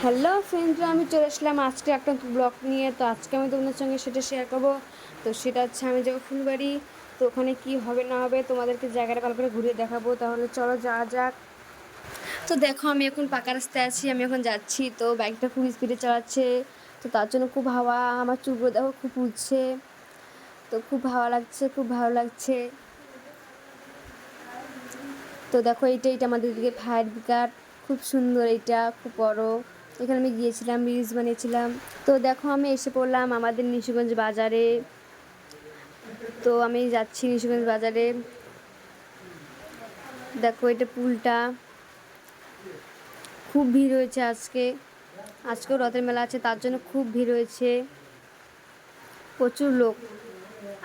Hello ফ্রেন্ডরা, আমি চলে আসলাম আজকে একটা ব্লগ নিয়ে। তো আজকে আমি তোমাদের সঙ্গে সেটা শেয়ার করবো। তো সেটা হচ্ছে আমি যাবো ফুলবাড়ি। তো ওখানে কি হবে না হবে তোমাদেরকে জায়গাটা ভালো করে ঘুরিয়ে দেখাবো। তাহলে চলো যাওয়া যাক। তো দেখো, আমি এখন পাকা রাস্তায় আছি, আমি এখন যাচ্ছি। তো বাইকটা খুব স্পিডে চালাচ্ছে, তো তার জন্য খুব হাওয়া, আমার চুলগুলো দেখো খুব উঠছে। তো খুব হাওয়া লাগছে, খুব ভালো লাগছে। তো দেখো, এইটা আমাদের দিকে ফায়ার ব্রিগেড, খুব সুন্দর, এইটা খুব বড়। এখানে আমি গিয়েছিলাম, রিলস বানিয়েছিলাম। তো দেখো, আমি এসে পড়লাম আমাদের নিশিগঞ্জ বাজারে। তো আমি যাচ্ছি নিশিগঞ্জ বাজারে। দেখো, এটা পুলটা, খুব ভিড় হয়েছে আজকে। আজকেও রথের মেলা আছে, তার জন্য খুব ভিড় হয়েছে, প্রচুর লোক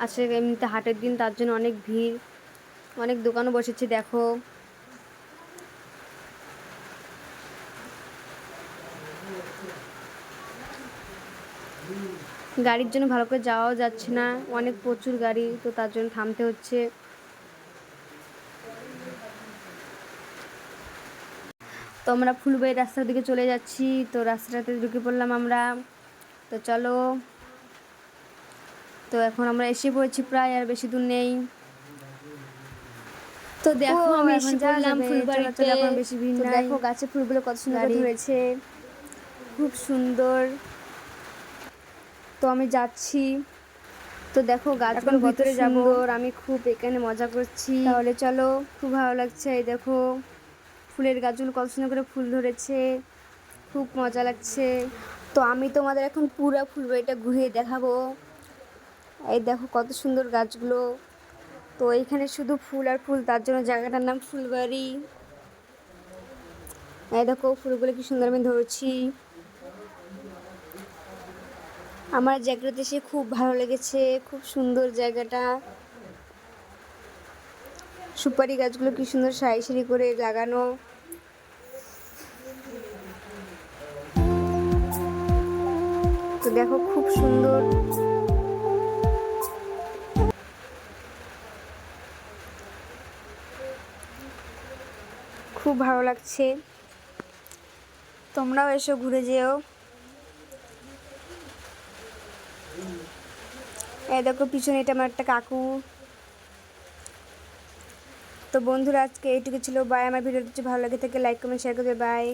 আছে। এমনিতে হাটের দিন, তার জন্য অনেক ভিড়, অনেক দোকানও বসেছে। দেখো, গাড়ির জন্য ভালো করে যাওয়াও যাচ্ছে না, অনেক প্রচুর গাড়ি, তো তার জন্য থামতে হচ্ছে। তো আমরা ফুলবাড়ির রাস্তার দিকে চলে যাচ্ছি। তো রাস্তাটাতে ঢুকে পড়লাম আমরা। তো চলো, তো এখন আমরা এসে পড়েছি, প্রায় আর বেশি দূর নেই। তো দেখো, আমি এসে পড়লাম ফুলবাড়িতে। বেশি ভিড় নাই। দেখো, গাছে ফুলগুলো কত সুন্দর ধরেছে, খুব সুন্দর। তো আমি যাচ্ছি। তো দেখো, গাছগুলো ভিতরে সুন্দর, আমি খুব এখানে মজা করছি। তাহলে চলো, খুব ভালো লাগছে। এই দেখো, ফুলের গাছগুলো কত সুন্দর করে ফুল ধরেছে, খুব মজা লাগছে। তো আমি তোমাদের এখন পুরো ফুলবাড়িটা ঘুরিয়ে দেখাবো। এই দেখো কত সুন্দর গাছগুলো। তো এইখানে শুধু ফুল আর ফুল, তার জন্য জায়গাটার নাম ফুলবাড়ি। এই দেখো, ফুলগুলো কি সুন্দর আমি ধরছি। আমার জায়গাটাতে এসে খুব ভালো লেগেছে, খুব সুন্দর জায়গাটা। সুপারি গাছগুলো কি সুন্দর সারি সারি করে লাগানো। তো দেখো, খুব সুন্দর, খুব ভালো লাগছে। তোমরাও এসো, ঘুরে যেও। এই দেখো পিছনে, এটা আমার একটা কাকু। তো বন্ধুরা, আজকে এইটুকু ছিল। বাই। আমার ভিডিওটি ভালো লাগে থাকে লাইক কমেন্ট শেয়ার করবে। বাই।